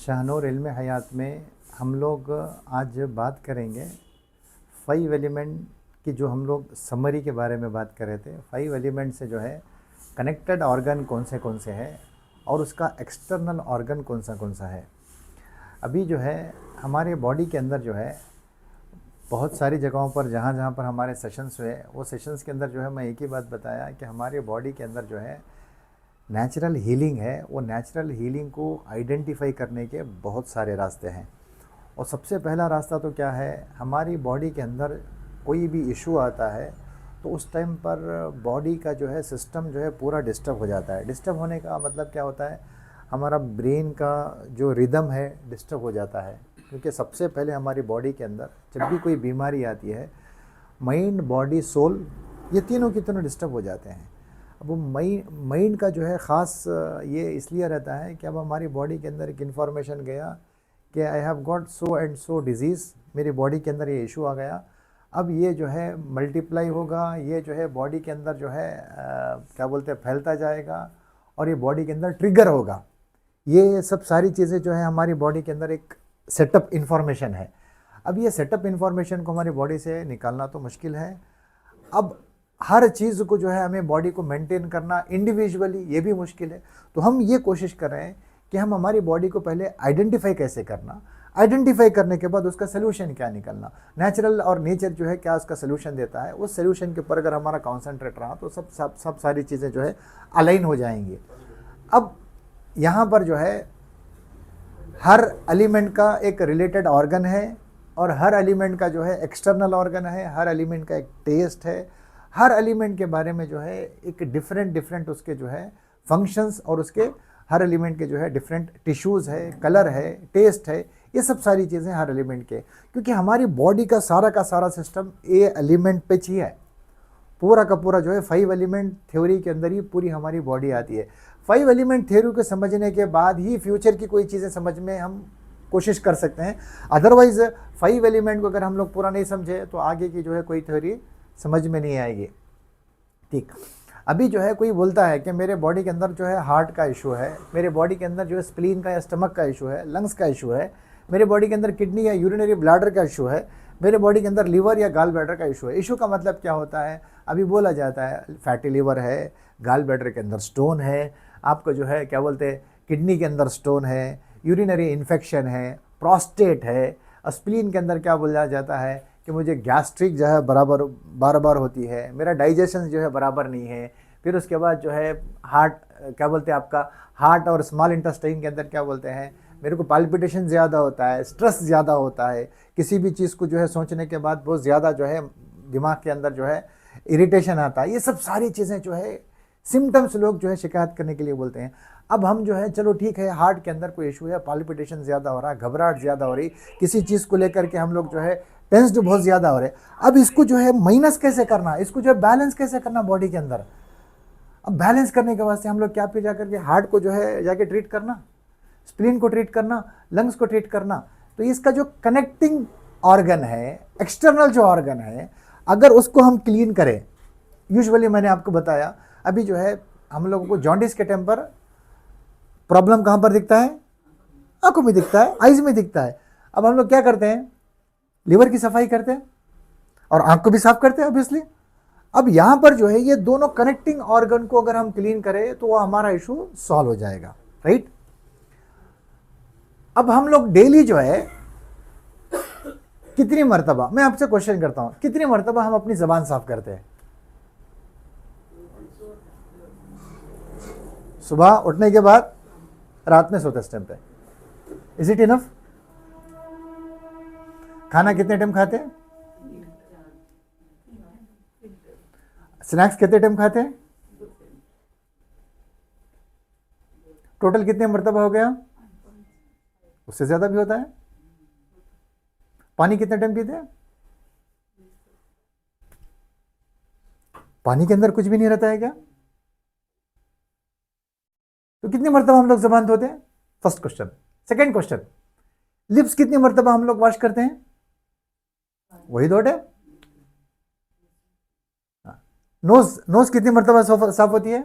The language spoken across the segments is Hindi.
शाहनूर इल्म हयात में हम लोग आज बात करेंगे 5 एलिमेंट की, जो हम लोग समरी के बारे में बात कर रहे थे। 5 एलिमेंट से जो है कनेक्टेड ऑर्गन कौन से हैं और उसका एक्सटर्नल ऑर्गन कौन सा है। अभी जो है हमारे बॉडी के अंदर जो है बहुत सारी जगहों पर जहाँ पर हमारे सेशंस हुए, वो सेशंस के अंदर जो है मैं एक ही बात बताया कि हमारे बॉडी के अंदर जो है नेचुरल हीलिंग है। वो नेचुरल हीलिंग को आइडेंटिफाई करने के बहुत सारे रास्ते हैं। और सबसे पहला रास्ता तो क्या है, हमारी बॉडी के अंदर कोई भी इशू आता है तो उस टाइम पर बॉडी का जो है सिस्टम जो है पूरा डिस्टर्ब हो जाता है। डिस्टर्ब होने का मतलब क्या होता है, हमारा ब्रेन का जो रिदम है डिस्टर्ब हो जाता है। क्योंकि सबसे पहले हमारी बॉडी के अंदर जब भी कोई बीमारी आती है, माइंड बॉडी सोल ये तीनों की तीनों डिस्टर्ब हो जाते हैं। अब वो माइंड का जो है ख़ास ये इसलिए रहता है कि अब हमारी बॉडी के अंदर एक इन्फॉर्मेशन गया कि I have got so and so disease, मेरी बॉडी के अंदर ये इशू आ गया। अब ये जो है मल्टीप्लाई होगा, ये जो है बॉडी के अंदर जो है क्या बोलते हैं फैलता जाएगा और ये बॉडी के अंदर ट्रिगर होगा। ये सब सारी चीज़ें जो है हमारी बॉडी के अंदर एक सेटअप इन्फॉर्मेशन है। अब ये सेटअप इन्फॉर्मेशन को हमारी बॉडी से निकालना तो मुश्किल है। अब हर चीज़ को जो है हमें बॉडी को मेंटेन करना इंडिविजुअली ये भी मुश्किल है। तो हम ये कोशिश कर रहे हैं कि हम हमारी बॉडी को पहले आइडेंटिफाई कैसे करना, आइडेंटिफाई करने के बाद उसका सोल्यूशन क्या निकलना, नेचुरल और नेचर जो है क्या उसका सोल्यूशन देता है, उस सोल्यूशन के ऊपर अगर हमारा कॉन्सेंट्रेट रहा तो सब सारी चीज़ें जो है अलाइन हो जाएंगी। अब यहाँ पर जो है हर एलिमेंट का एक रिलेटेड ऑर्गन है और हर एलिमेंट का जो है एक्सटर्नल ऑर्गन है, हर एलिमेंट का एक टेस्ट है, हर एलिमेंट के बारे में जो है एक डिफरेंट उसके जो है फंक्शंस और उसके हर एलिमेंट के जो है डिफरेंट टिश्यूज़ है, कलर है, टेस्ट है, ये सब सारी चीज़ें हर एलिमेंट के। क्योंकि हमारी बॉडी का सारा सिस्टम ए एलिमेंट पे ही है। पूरा का पूरा जो है 5 एलिमेंट थ्योरी के अंदर ही पूरी हमारी बॉडी आती है। 5 एलिमेंट थ्योरी को समझने के बाद ही फ्यूचर की कोई चीज़ें समझ में हम कोशिश कर सकते हैं। अदरवाइज़ 5 एलिमेंट को अगर हम लोग पूरा नहीं समझे तो आगे की जो है कोई थ्योरी समझ में नहीं आएगी। ठीक, अभी जो है कोई बोलता है कि मेरे बॉडी के अंदर जो है हार्ट का इशू है, मेरे बॉडी के अंदर जो है स्प्लीन का या स्टमक का इशू है, लंग्स का इशू है, मेरे बॉडी के अंदर किडनी या यूरिनरी ब्लैडर का इशू है, मेरे बॉडी के अंदर लीवर या गाल ब्लैडर का इशू है। इशू का मतलब क्या होता है, अभी बोला जाता है फैटी लीवर है, गाल ब्लैडर के अंदर स्टोन है, आपको जो है क्या बोलते हैं किडनी के अंदर स्टोन है, यूरिनरी इन्फेक्शन है, प्रोस्टेट है, स्प्लीन के अंदर क्या बोला जाता है कि मुझे गैस्ट्रिक जो है बार बार होती है, मेरा डाइजेशन जो है बराबर नहीं है। फिर उसके बाद जो है हार्ट क्या बोलते हैं आपका हार्ट और स्मॉल इंटेस्टाइन के अंदर क्या बोलते हैं, मेरे को पाल्पिटेशन ज़्यादा होता है, स्ट्रेस ज़्यादा होता है, किसी भी चीज़ को जो है सोचने के बाद बहुत ज़्यादा जो है दिमाग के अंदर जो है इरिटेशन आता है। ये सब सारी चीज़ें जो है सिम्टम्स लोग जो है शिकायत करने के लिए बोलते हैं। अब हम जो है चलो ठीक है, हार्ट के अंदर कोई इशू है, पाल्पिटेशन ज़्यादा हो रहा है, घबराहट ज़्यादा हो रही, किसी चीज़ को लेकर के हम लोग जो है टेंस्ड बहुत ज़्यादा हो रहे। अब इसको जो है माइनस कैसे करना, इसको जो है बैलेंस कैसे करना बॉडी के अंदर। अब बैलेंस करने के वास्ते हम लोग क्या पे जाकर के हार्ट को जो है जाके ट्रीट करना, स्प्लीन को ट्रीट करना, लंग्स को ट्रीट करना। तो इसका जो कनेक्टिंग ऑर्गन है, एक्सटर्नल जो ऑर्गन है, अगर उसको हम क्लीन करें, यूजुअली मैंने आपको बताया अभी जो है हम लोगों को जॉन्डिस के टाइम पर प्रॉब्लम कहाँ पर दिखता है, आंखों में दिखता है, आइज में दिखता है। अब हम लोग क्या करते हैं, लीवर की सफाई करते हैं और आंख को भी साफ करते हैं ऑब्वियसली। अब यहाँ पर जो है ये दोनों कनेक्टिंग ऑर्गन को अगर हम क्लीन करें तो वो हमारा इशू सॉल्व हो जाएगा, राइट। अब हम लोग डेली जो है कितनी मर्तबा, मैं आपसे क्वेश्चन करता हूं, कितनी मर्तबा हम अपनी जबान साफ करते हैं? सुबह उठने के बाद, रात में सोते टाइम पे। Is it enough? खाना कितने टाइम खाते हैं? स्नैक्स कितने टाइम खाते हैं? टोटल कितने मर्तबा हो गया? उससे ज्यादा भी होता है। पानी कितने टाइम पीते हैं? पानी के अंदर कुछ भी नहीं रहता है क्या? तो कितनी मर्तबा हम लोग जबान धोते हैं? First question. Second question, lips कितनी मर्तबा हम लोग वॉश करते हैं? वही दो टाइम। नोज कितनी मर्तबा साफ होती है?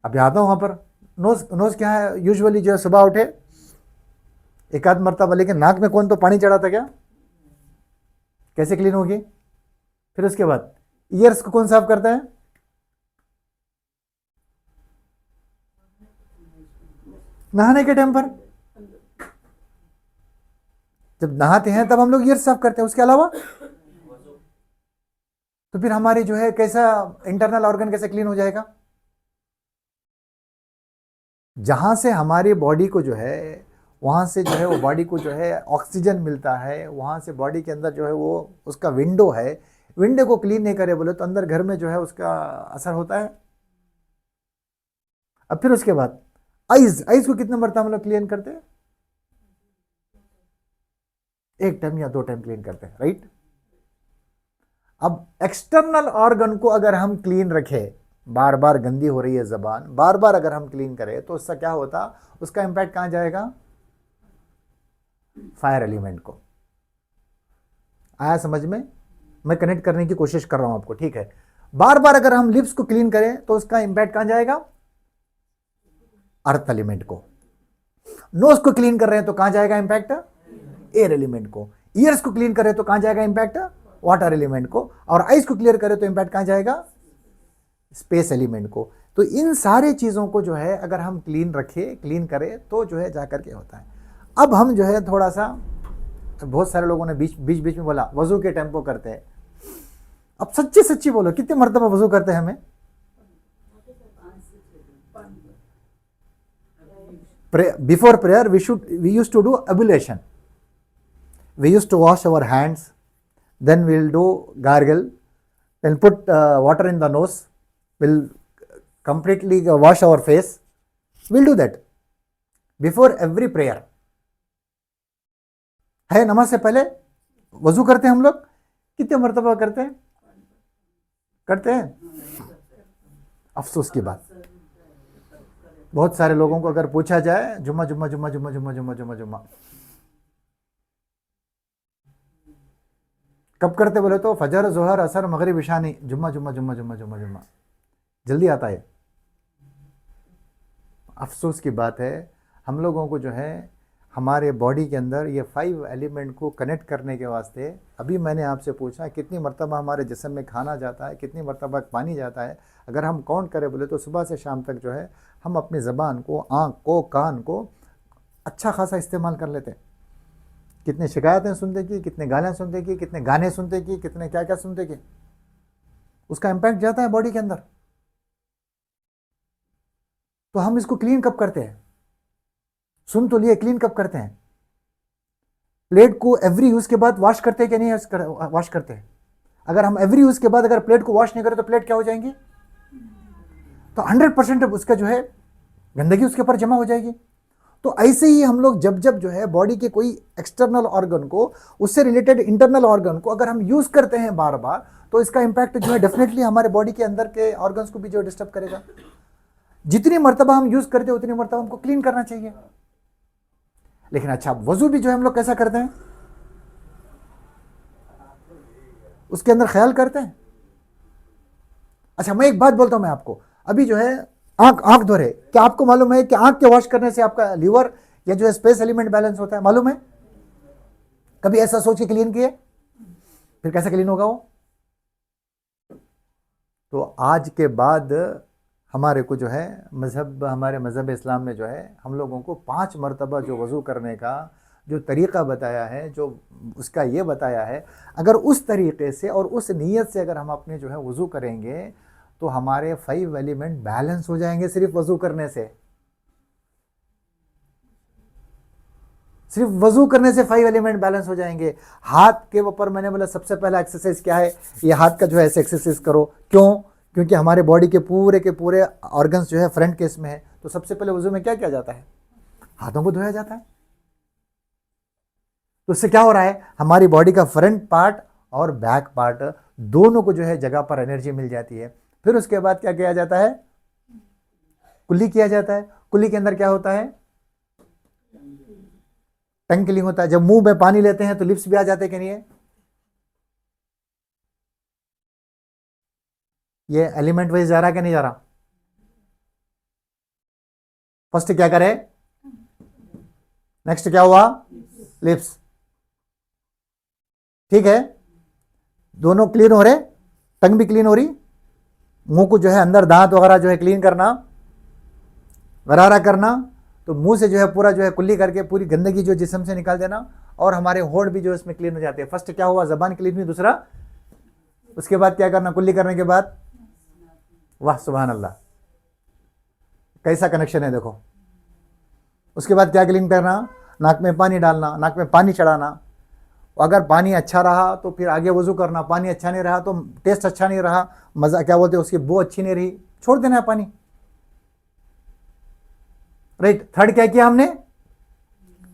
अभी आता हूँ वहाँ पर। नोज नोज क्या है, यूजुअली जो है सुबह उठे एक आध मरतबा, लेकिन नाक में कौन तो पानी चढ़ाता क्या, कैसे क्लीन होगी? फिर उसके बाद ईयर्स को कौन साफ करता है? नहाने के टाइम पर, जब नहाते हैं तब हम लोग ईयर्स साफ करते हैं, उसके अलावा तो फिर हमारी जो है कैसा इंटरनल ऑर्गन कैसे क्लीन हो जाएगा? जहां से हमारी बॉडी को जो है, वहां से जो है वो बॉडी को जो है ऑक्सीजन मिलता है, वहां से बॉडी के अंदर जो है वो उसका विंडो है, विंडो को क्लीन नहीं करे बोले तो अंदर घर में जो है उसका असर होता है। अब फिर उसके बाद आइज, आइज को कितने मरतबा हम लोग क्लीन करते हैं? एक टाइम या 2 टाइम क्लीन करते हैं, राइट? अब एक्सटर्नल ऑर्गन को अगर हम क्लीन रखें, बार बार गंदी हो रही है जबान, बार बार अगर हम क्लीन करें तो उसका क्या होता, उसका इंपैक्ट कहां जाएगा? फायर एलिमेंट को। आया समझ में? मैं कनेक्ट करने की कोशिश कर रहा हूं आपको, ठीक है? बार बार अगर हम लिप्स को क्लीन करें तो उसका इंपैक्ट कहां जाएगा? अर्थ एलिमेंट को। नोज को क्लीन कर रहे हैं तो कहां जाएगा इंपैक्ट? एयर एलिमेंट को। ईयर्स को क्लीन करें तो कहां जाएगा इंपैक्ट? वाटर एलिमेंट को। और आइज को क्लियर करें तो इंपैक्ट कहां जाएगा? स्पेस एलिमेंट को। तो इन सारे चीजों को जो है अगर हम क्लीन रखें, क्लीन करें तो जो है जाकर के होता है। अब हम जो है थोड़ा सा, बहुत सारे लोगों ने बीच बीच बीच में बोला वजू के टेम्पो करते हैं। अब सच्ची सच्ची बोलो, कितने मरतबा वजू करते हैं हमें? Before prayer we use to do ablution, we used to wash our hands, then we'll do gargle, then put water in the nose, we'll completely wash our face, we'll do that before every prayer है। नमाज से पहले वजू करते हैं हम लोग, कितने मरतबा करते हैं? करते हैं। अफसोस की बात, बहुत सारे लोगों को अगर पूछा जाए जुम्मा जुम्मा जुम्मा जुम्मा जुम्मा जुम्मा जुम्मा जुम्मा कब करते बोले तो फजर, जोहर, असर, मगरिब, इशा नहीं, जुम्मा जुम्मा जुम्मा जुम्मा जुम्मा जुम्मा। जल्दी आता है। अफसोस की बात है, हम लोगों को जो है हमारे बॉडी के अंदर ये 5 एलिमेंट को कनेक्ट करने के वास्ते, अभी मैंने आपसे पूछा कितनी मरतबा हमारे जिस्म में खाना जाता है, कितनी मरतबा पानी जाता है, अगर हम काउंट करें बोले तो सुबह से शाम तक जो है हम अपनी ज़बान को, आँख को, कान को अच्छा खासा इस्तेमाल कर लेते हैं। कितने शिकायतें सुनते की, कितने गालियाँ सुनते की, कितने गाने सुनते की, कितने क्या क्या सुनते की, उसका इम्पैक्ट जाता है बॉडी के अंदर। तो हम इसको क्लीन कब करते हैं? सुन तो लिए, क्लीन कब करते हैं? प्लेट को एवरी यूज के बाद वॉश करते हैं कि नहीं वॉश करते हैं? अगर हम एवरी यूज के बाद अगर प्लेट को वॉश नहीं करें तो प्लेट क्या हो जाएंगी? तो 100% उसका जो है गंदगी उसके ऊपर जमा हो जाएगी। तो ऐसे ही हम लोग जब जब जो है बॉडी के कोई एक्सटर्नल ऑर्गन को, उससे रिलेटेड इंटरनल ऑर्गन को अगर हम यूज करते हैं बार बार, तो इसका इंपैक्ट जो है डेफिनेटली हमारे बॉडी के अंदर के ऑर्गन्स को भी जो डिस्टर्ब करेगा। जितनी मरतबा हम यूज करते हैं उतनी मरतबा हमको क्लीन करना चाहिए। लेकिन अच्छा, वजू भी जो है हम लोग कैसा करते हैं? उसके अंदर ख्याल करते हैं। अच्छा, मैं एक बात बोलता हूं मैं आपको, अभी जो है आंख धो रहे, क्या आपको मालूम है कि आंख के वॉश करने से आपका लीवर या जो है स्पेस एलिमेंट बैलेंस होता है? मालूम है? कभी ऐसा सोच के क्लीन किए? फिर कैसे क्लीन होगा वो? तो आज के बाद हमारे को जो है मज़हब, हमारे मज़हब इस्लाम में जो है हम लोगों को 5 मरतबा जो वज़ू करने का जो तरीक़ा बताया है, जो उसका ये बताया है, अगर उस तरीक़े से और उस नीयत से अगर हम अपने जो है वज़ू करेंगे तो हमारे 5 एलिमेंट बैलेंस हो जाएंगे सिर्फ वज़ू करने से। सिर्फ वज़ू करने से 5 एलिमेंट बैलेंस हो जाएंगे। हाथ के ऊपर मैंने बोला सबसे पहला एक्सरसाइज क्या है? ये हाथ का जो है ऐसे एक्सरसाइज करो। क्यों? क्योंकि हमारे बॉडी के पूरे ऑर्गन्स जो है फ्रंट केस में है। तो सबसे पहले वज़ू में क्या किया जाता है? हाथों को धोया जाता है। तो इससे क्या हो रहा है? हमारी बॉडी का फ्रंट पार्ट और बैक पार्ट दोनों को जो है जगह पर एनर्जी मिल जाती है। फिर उसके बाद क्या किया जाता है? कुल्ली किया जाता है। कुल्ली के अंदर क्या होता है? टंग क्लीनिंग होता है। जब मुंह में पानी लेते हैं तो लिप्स भी आ जाते हैं कि नहीं है? ये एलिमेंट वाइज जा रहा है कि नहीं जा रहा? फर्स्ट क्या करे, नेक्स्ट क्या हुआ, लिप्स। ठीक है, दोनों क्लीन हो रहे, टंग भी क्लीन हो रही, मुंह को जो है अंदर दांत वगैरह जो है क्लीन करना, गरारा करना, तो मुंह से जो है पूरा जो है कुल्ली करके पूरी गंदगी जो जिस्म से निकाल देना, और हमारे होंठ भी जो इसमें क्लीन हो जाते हैं। फर्स्ट क्या हुआ, जबान क्लीन हुई, दूसरा उसके बाद क्या करना, कुल्ली करने के बाद, वाह सुभान अल्लाह, कैसा कनेक्शन है देखो। उसके बाद क्या क्लीन करना, नाक में पानी डालना, नाक में पानी चढ़ाना, अगर पानी अच्छा रहा तो फिर आगे वजू करना, पानी अच्छा नहीं रहा तो टेस्ट अच्छा नहीं रहा, मजा क्या बोलते हैं उसकी बो अच्छी नहीं रही, छोड़ देना है पानी। राइट, थर्ड क्या किया हमने,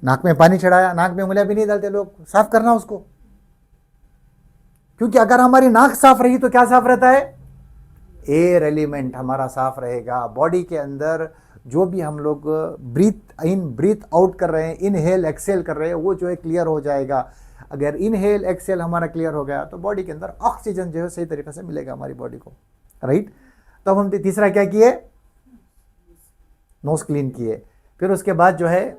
नाक में पानी चढ़ाया, नाक में उंगलियां भी नहीं डालते लोग, साफ करना उसको, क्योंकि अगर हमारी नाक साफ रही तो क्या साफ रहता है, एयर एलिमेंट हमारा साफ रहेगा। बॉडी के अंदर जो भी हम लोग ब्रीथ इन ब्रीथ आउट कर रहे हैं, इनहेल एक्सेल कर रहे हैं, वो जो है क्लियर हो जाएगा। अगर इनहेल एक्सेल हमारा क्लियर हो गया तो बॉडी के अंदर ऑक्सीजन जो है सही तरीके से मिलेगा हमारी बॉडी को। राइट, तो हम तीसरा क्या किए, नोज क्लीन किए। फिर उसके बाद जो है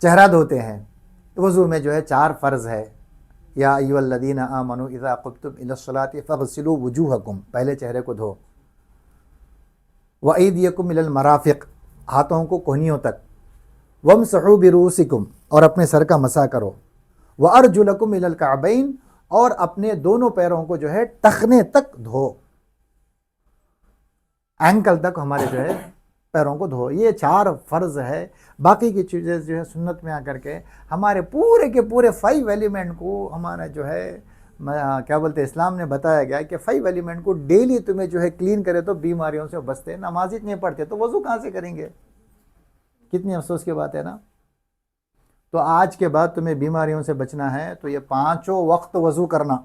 चेहरा धोते हैं। वज़ू में जो है 4 फ़र्ज़ है, या अय्युहल्लज़ीना आमनू इज़ा क़ुम्तुम इलस्सलाति फ़ग़सिलू वुजूहकुम, पहले चेहरे को धो, व अयदियकुम इलल मराफ़िक़, हाथों को कोहनियों तक, वमसहू बिरूसिकुम, और अपने सर का मसा करो, व अर्जुलकुम इलल कअबैन, और अपने दोनों पैरों को जो है टखने तक धो, एंकल तक हमारे जो है पैरों को धो। ये 4 फ़र्ज़ है। बाकी की चीज़ें जो है सुन्नत में आकर के हमारे पूरे के पूरे 5 एलिमेंट को हमारा जो है क्या बोलते हैं इस्लाम ने बताया गया कि 5 एलिमेंट को डेली तुम्हें जो है क्लीन करे तो बीमारियों से बचते। नमाज ही नहीं पढ़ते तो वज़ू कहाँ से करेंगे, कितनी अफसोस की बात है ना। तो आज के बाद तुम्हें बीमारियों से बचना है तो ये 5 वक्त वज़ू करना,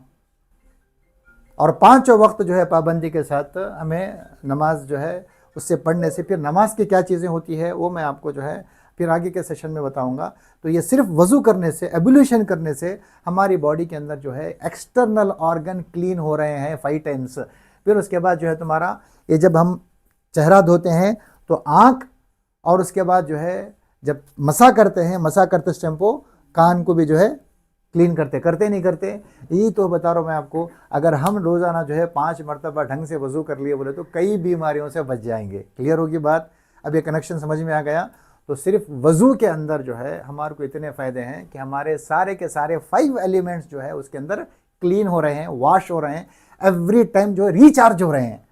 और 5 वक्त जो है पाबंदी के साथ हमें नमाज जो है उससे पढ़ने से। फिर नमाज की क्या चीज़ें होती है वो मैं आपको जो है फिर आगे के सेशन में बताऊंगा। तो ये सिर्फ वज़ू करने से, एब्यूलेशन करने से हमारी बॉडी के अंदर जो है एक्सटर्नल ऑर्गन क्लीन हो रहे हैं 5 टाइम्स। फिर उसके बाद जो है तुम्हारा ये जब हम चेहरा धोते हैं तो आँख, और उसके बाद जो है जब मसा करते हैं, मसा करते शैम्पू कान को भी जो है क्लीन करते नहीं करते, यही तो बता रहा हूँ मैं आपको। अगर हम रोज़ाना जो है 5 मरतबा ढंग से वज़ू कर लिए बोले तो कई बीमारियों से बच जाएंगे। क्लियर होगी बात, अब ये कनेक्शन समझ में आ गया। तो सिर्फ वज़ू के अंदर जो है हमारे को इतने फ़ायदे हैं कि हमारे सारे के सारे 5 एलिमेंट्स जो है उसके अंदर क्लीन हो रहे हैं, वॉश हो रहे हैं, एवरी टाइम जो है रिचार्ज हो रहे हैं।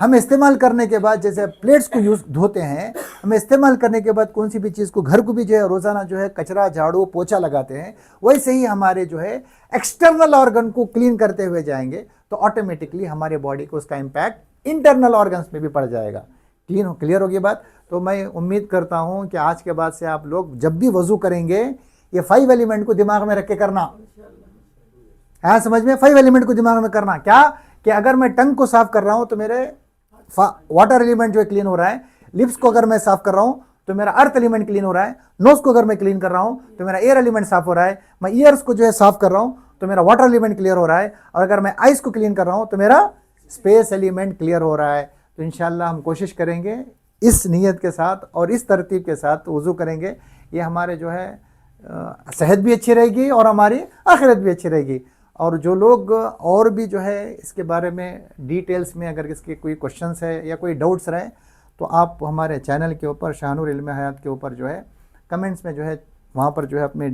हम इस्तेमाल करने के बाद जैसे प्लेट्स को यूज़ धोते हैं, हम इस्तेमाल करने के बाद कौन सी भी चीज़ को, घर को भी जो है रोज़ाना जो है कचरा झाड़ू पोछा लगाते हैं, वैसे ही हमारे जो है एक्सटर्नल ऑर्गन को क्लीन करते हुए जाएंगे तो ऑटोमेटिकली हमारे बॉडी को उसका इम्पैक्ट इंटरनल ऑर्गन्स में भी पड़ जाएगा। क्लियर होगी बात। तो मैं उम्मीद करता हूँ कि आज के बाद से आप लोग जब भी वज़ू करेंगे ये 5 एलिमेंट को दिमाग में रख के करना है, समझ में। 5 एलिमेंट को दिमाग में करना क्या, कि अगर मैं टंग को साफ कर रहा हूँ तो मेरे वाटर एलिमेंट जो है क्लीन हो रहा है, लिप्स को अगर मैं साफ कर रहा हूँ तो मेरा अर्थ एलिमेंट क्लीन हो रहा है, नोज को अगर मैं क्लीन कर रहा हूँ तो मेरा एयर एलिमेंट साफ हो रहा है, मैं ईयर्स को जो है साफ कर रहा हूँ तो मेरा वाटर एलिमेंट क्लियर हो रहा है, और अगर मैं आइस को क्लीन कर रहा हूँ तो मेरा स्पेस एलिमेंट क्लियर हो रहा है। तो इंशाल्लाह हम कोशिश करेंगे इस नीयत के साथ और इस तरतीब के साथ वज़ू करेंगे, ये हमारे जो है सेहत भी अच्छी रहेगी और हमारी आखिरत भी अच्छी रहेगी। और जो लोग और भी जो है इसके बारे में डिटेल्स में अगर इसके कोई क्वेश्चंस है या कोई डाउट्स रहे तो आप हमारे चैनल के ऊपर शाहनूर इल्म हयात के ऊपर जो है कमेंट्स में जो है वहाँ पर जो है अपने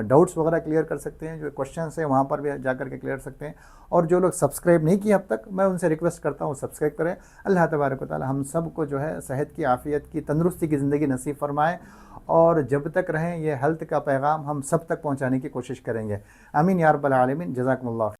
डाउट्स वगैरह क्लियर कर सकते हैं, जो क्वेश्चंस है वहाँ पर भी जा कर के क्लियर सकते हैं। और जो लोग सब्सक्राइब नहीं किए अब तक, मैं उनसे रिक्वेस्ट करता हूँ सब्सक्राइब करें। अल्लाह तबारक व तआला हम सब को जो है सेहत की, आफ़ियत की, तंदुरुस्ती की ज़िंदगी नसीब फरमाए, और जब तक रहें ये हेल्थ का पैगाम हम सब तक पहुँचाने की कोशिश करेंगे। आमीन या रब्बल आलमीन। जज़ाकुमुल्लाह।